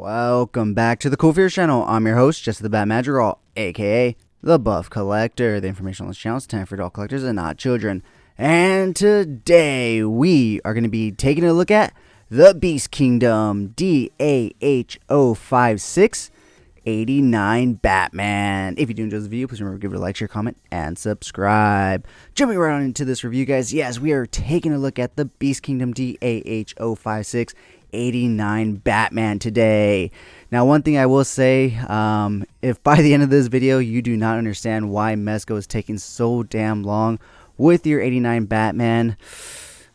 Welcome back to the Cool Fears channel. I'm your host, Jesse the Bat Madrigal, aka the Buff Collector. The information on this channel is time for adult collectors and not children. And today we are going to be taking a look at the BeastKingdom DAH-056 89 Batman. If you do enjoy this video, please remember to give it a like, share, comment, and subscribe. Jumping right on into this review, guys. Yes, we are taking a look at the BeastKingdom DAH-056 89 Batman today. Now, one thing I will say, if by the end of this video you do not understand why Mezco is taking so damn long with your 89 Batman,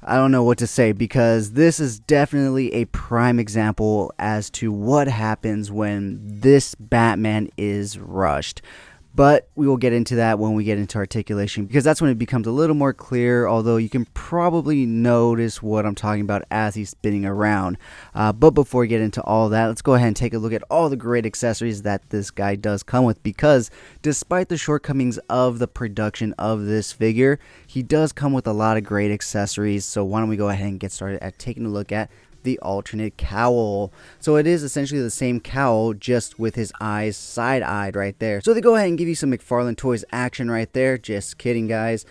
I don't know what to say, because this is definitely a prime example as to what happens when this Batman is rushed. But we will get into that when we get into articulation, because that's when it becomes a little more clear, although you can probably notice what I'm talking about as he's spinning around. But before we get into all that, let's go ahead and take a look at all the great accessories that this guy does come with, because despite the shortcomings of the production of this figure, he does come with a lot of great accessories. So why don't we go ahead and get started at taking a look at the alternate cowl. So it is essentially the same cowl, just with his eyes side-eyed right there. So they go ahead and give you some McFarlane Toys action right there. Just kidding, guys.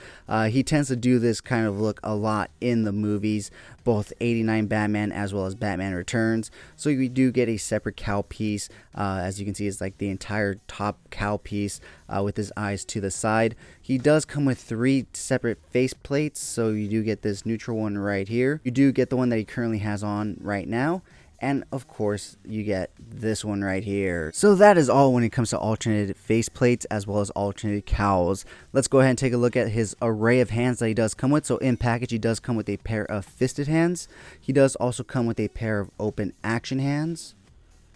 He tends to do this kind of look a lot in the movies, both 89 Batman as well as Batman Returns. So you do get a separate cowl piece. As you can see, it's like the entire top cowl piece with his eyes to the side. He does come with 3 separate face plates, so you do get this neutral one right here. You do get the one that he currently has on right now, and of course you get this one right here. So that is all when it comes to alternated face plates as well as alternated cowls. Let's go ahead and take a look at his array of hands that he does come with. So in package, he does come with a pair of fisted hands. He does also come with a pair of open action hands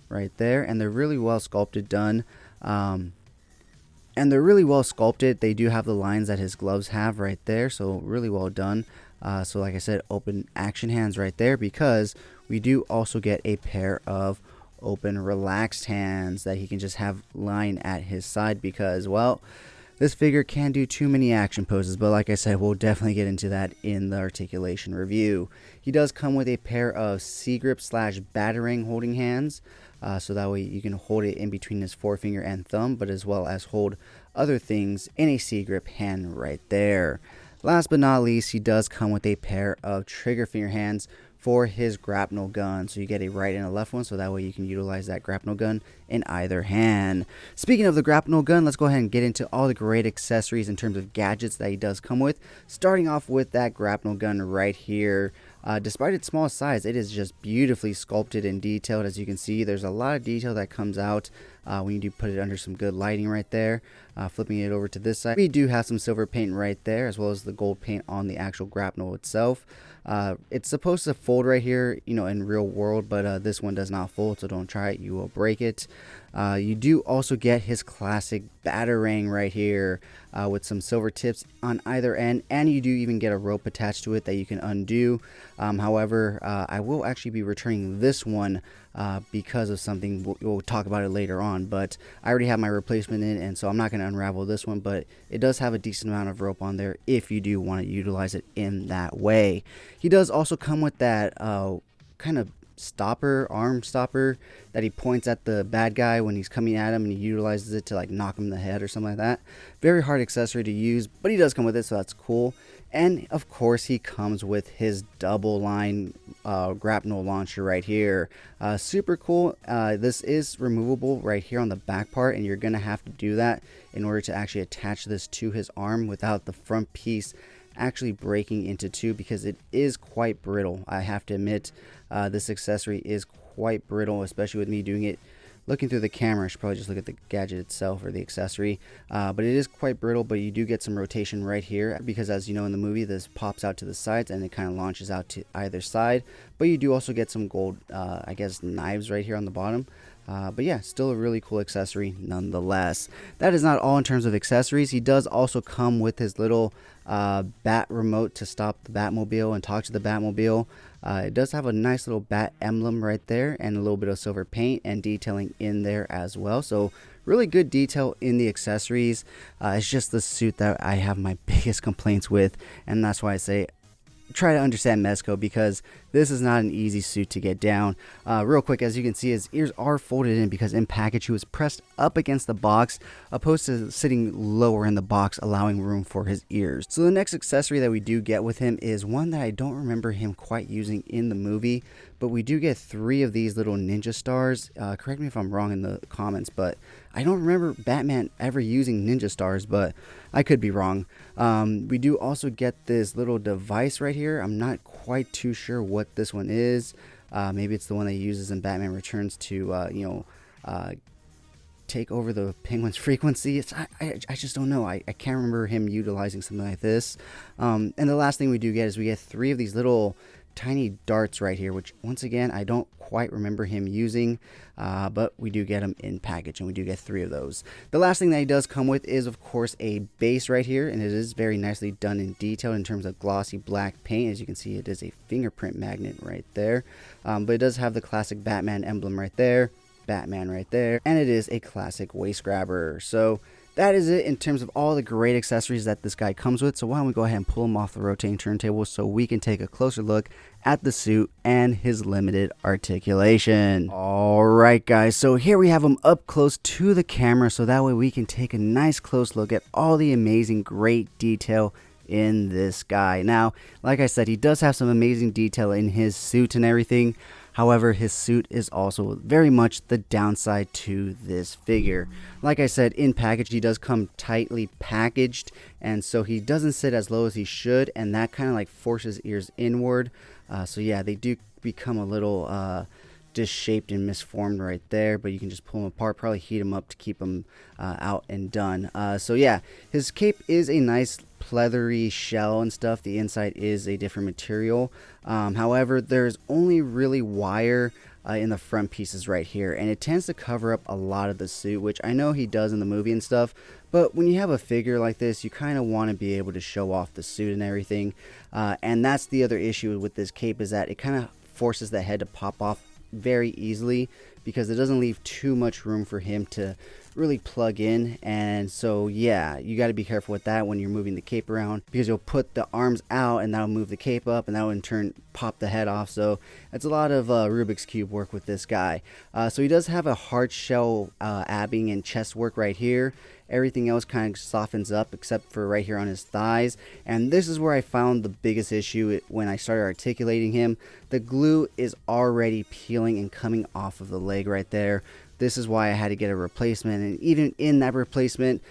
right there, and they're really well sculpted, done. And they're really well sculpted. They do have the lines that his gloves have right there, so really well done. So like I said, open action hands right there, because we do also get a pair of open relaxed hands that he can just have lying at his side, because, well, this figure can do too many action poses. But like I said, we'll definitely get into that in the articulation review. He does come with a pair of C-grip / batarang holding hands. So that way you can hold it in between his forefinger and thumb, but as well as hold other things in a C-grip hand right there. Last but not least, he does come with a pair of trigger finger hands for his grapnel gun. So you get a right and a left one, so that way you can utilize that grapnel gun in either hand. Speaking of the grapnel gun, let's go ahead and get into all the great accessories in terms of gadgets that he does come with. Starting off with that grapnel gun right here. Despite its small size, it is just beautifully sculpted and detailed. As you can see, there's a lot of detail that comes out when you do put it under some good lighting right there. Flipping it over to this side, we do have some silver paint right there, as well as the gold paint on the actual grapnel itself. It's supposed to fold right here, you know, in real world, but this one does not fold, so don't try it, you will break it. You do also get his classic batarang right here with some silver tips on either end, and you do even get a rope attached to it that you can undo. However, I will actually be returning this one because of something. We'll talk about it later on, but I already have my replacement in, and so I'm not going to unravel this one, but it does have a decent amount of rope on there if you do want to utilize it in that way. He does also come with that kind of arm stopper that he points at the bad guy when he's coming at him, and he utilizes it to like knock him in the head or something like that. Very hard accessory to use, but he does come with it, so that's cool. And of course, he comes with his double line grapnel launcher right here. Super cool. This is removable right here on the back part, and you're gonna have to do that in order to actually attach this to his arm without the front piece actually breaking into two, because it is quite brittle. I have to admit, this accessory is quite brittle, especially with me doing it looking through the camera. I should probably just look at the gadget itself or the accessory, but it is quite brittle. But you do get some rotation right here, because as you know in the movie, this pops out to the sides and it kind of launches out to either side. But you do also get some gold I guess knives right here on the bottom. But yeah, still a really cool accessory nonetheless. That is not all in terms of accessories. He does also come with his little bat remote to stop the Batmobile and talk to the Batmobile. It does have a nice little bat emblem right there, and a little bit of silver paint and detailing in there as well. So really good detail in the accessories. It's just the suit that I have my biggest complaints with, and that's why I say try to understand Mezco, because this is not an easy suit to get down. Real quick, as you can see, his ears are folded in because in package he was pressed up against the box opposed to sitting lower in the box, allowing room for his ears. So the next accessory that we do get with him is one that I don't remember him quite using in the movie, but we do get 3 of these little ninja stars. Correct me if I'm wrong in the comments, but I don't remember Batman ever using ninja stars, but I could be wrong. We do also get this little device right here. I'm not quite too sure what this one is. Maybe it's the one that he uses in Batman Returns to, take over the Penguin's frequency. I just don't know. I can't remember him utilizing something like this. And the last thing we do get is we get 3 of these little tiny darts right here, which once again I don't quite remember him using, but we do get them in package, and we do get 3 of those. The last thing that he does come with is of course a base right here, and it is very nicely done in detail in terms of glossy black paint. As you can see, it is a fingerprint magnet right there, but it does have the classic Batman emblem right there, Batman right there, and it is a classic waist grabber. So that is it in terms of all the great accessories that this guy comes with. So why don't we go ahead and pull him off the rotating turntable so we can take a closer look at the suit and his limited articulation. Alright guys, so here we have him up close to the camera, so that way we can take a nice close look at all the amazing great detail in this guy. Now, like I said, he does have some amazing detail in his suit and everything. However, his suit is also very much the downside to this figure. Like I said, in package, he does come tightly packaged, and so he doesn't sit as low as he should, and that kind of like forces ears inward. So yeah, they do become a little disshaped and misformed right there, but you can just pull them apart, probably heat them up to keep them out and done. So yeah, his cape is a nice pleathery shell and stuff. The inside is a different material. However, there's only really wire in the front pieces right here, and it tends to cover up a lot of the suit, which I know he does in the movie and stuff, but when you have a figure like this, you kind of want to be able to show off the suit and everything, and that's the other issue with this cape, is that it kind of forces the head to pop off very easily because it doesn't leave too much room for him to really plug in. And so yeah, you got to be careful with that when you're moving the cape around, because you'll put the arms out and that'll move the cape up, and that'll in turn pop the head off. So it's a lot of Rubik's Cube work with this guy. So he does have a hard shell abbing and chest work right here. Everything else kind of softens up except for right here on his thighs, and this is where I found the biggest issue when I started articulating him. The glue is already peeling and coming off of the leg right there. This is why I had to get a replacement, and even in that replacement,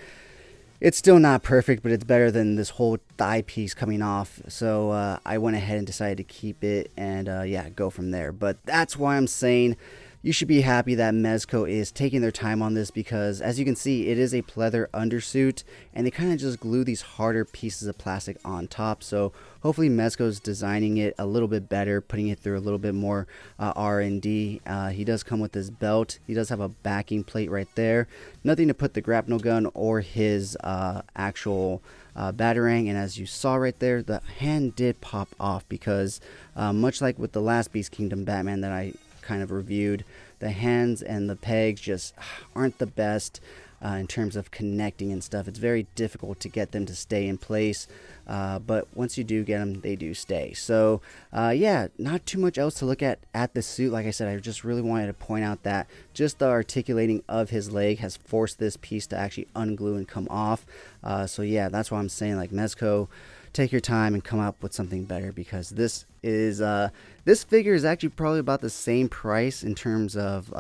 it's still not perfect, but it's better than this whole thigh piece coming off. So I went ahead and decided to keep it, and yeah, go from there. But that's why I'm saying you should be happy that Mezco is taking their time on this, because as you can see, it is a pleather undersuit, and they kind of just glue these harder pieces of plastic on top. So hopefully Mezco's designing it a little bit better, putting it through a little bit more R&D. He does come with this belt. He does have a backing plate right there. Nothing to put the grapnel gun or his actual batarang, and as you saw right there, the hand did pop off because much like with the last Beast Kingdom Batman that I kind of reviewed, the hands and the pegs just aren't the best in terms of connecting and stuff. It's very difficult to get them to stay in place, but once you do get them, they do stay. So yeah, not too much else to look at the suit. Like I said, I just really wanted to point out that just the articulating of his leg has forced this piece to actually unglue and come off. So yeah, that's why I'm saying, like, Mezco, take your time and come up with something better, because this is this figure is actually probably about the same price in terms of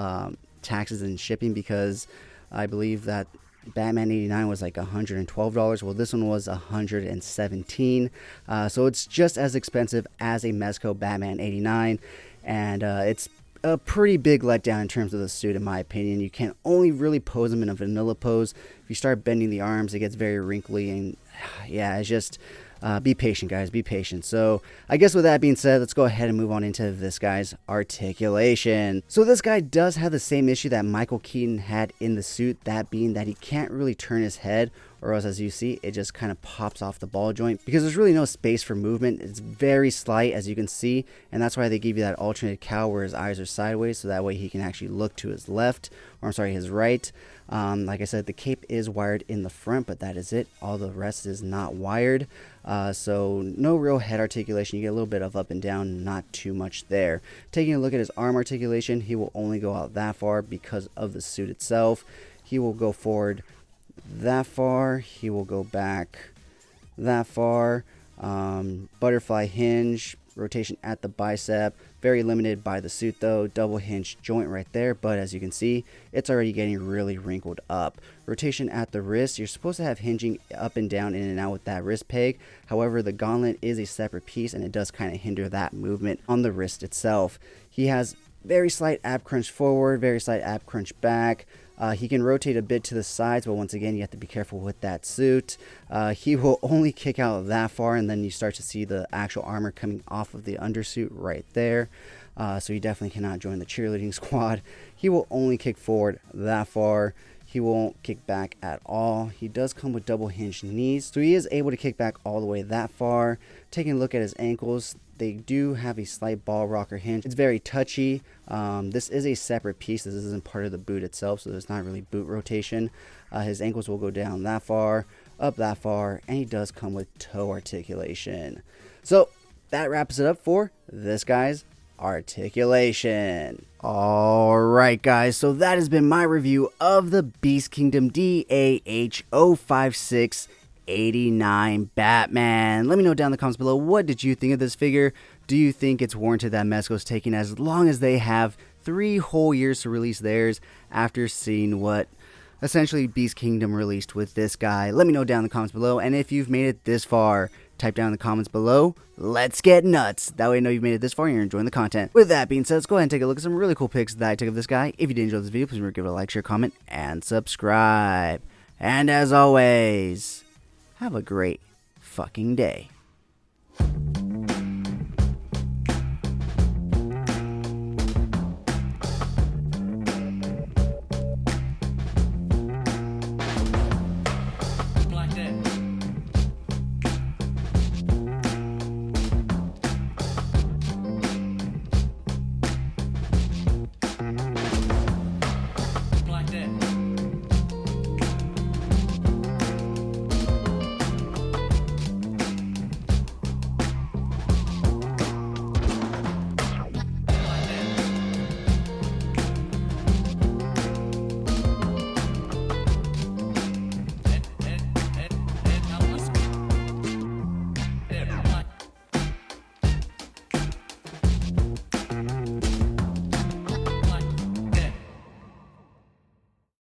taxes and shipping, because I believe that Batman 89 was like $112. Well, this one was $117. So it's just as expensive as a Mezco Batman 89, and it's a pretty big letdown in terms of the suit, in my opinion. You can only really pose him in a vanilla pose. If you start bending the arms, it gets very wrinkly, and yeah, it's just be patient, guys, be patient. So I guess with that being said, let's go ahead and move on into this guy's articulation. So this guy does have the same issue that Michael Keaton had in the suit, that being that he can't really turn his head or else as you see, it just kind of pops off the ball joint because there's really no space for movement. It's very slight, as you can see, and that's why they give you that alternated cowl where his eyes are sideways, so that way he can actually look to his left, or I'm sorry, his right. Like I said, the cape is wired in the front, but that is it. All the rest is not wired. So no real head articulation. You get a little bit of up and down, not too much there. Taking a look at his arm articulation, he will only go out that far because of the suit itself. He will go forward that far. He will go back that far. Butterfly hinge, rotation at the bicep, very limited by the suit though. Double hinge joint right there, but as you can see, it's already getting really wrinkled up. Rotation at the wrist, you're supposed to have hinging up and down, in and out with that wrist peg. However, the gauntlet is a separate piece and it does kind of hinder that movement on the wrist itself. He has very slight ab crunch forward, very slight ab crunch back. He can rotate a bit to the sides, but once again, you have to be careful with that suit. He will only kick out that far, and then you start to see the actual armor coming off of the undersuit right there. So he definitely cannot join the cheerleading squad. He will only kick forward that far. He won't kick back at all. He does come with double hinged knees, so he is able to kick back all the way that far. Taking a look at his ankles, they do have a slight ball rocker hinge. It's very touchy. This is a separate piece. This isn't part of the boot itself, so there's not really boot rotation. His ankles will go down that far, up that far, and he does come with toe articulation. So that wraps it up for this guy's articulation. Alright guys, so that has been my review of the BeastKingdom DAH-056 89 Batman. Let me know down in the comments below, what did you think of this figure? Do you think it's warranted that Mezco's taking as long as they have 3 whole years to release theirs after seeing what essentially BeastKingdom released with this guy? Let me know down in the comments below, and if you've made it this far, type down in the comments below, let's get nuts. That way I know you've made it this far and you're enjoying the content. With that being said, let's go ahead and take a look at some really cool pics that I took of this guy. If you did enjoy this video, please remember to give it a like, share, comment, and subscribe. And as always, have a great fucking day.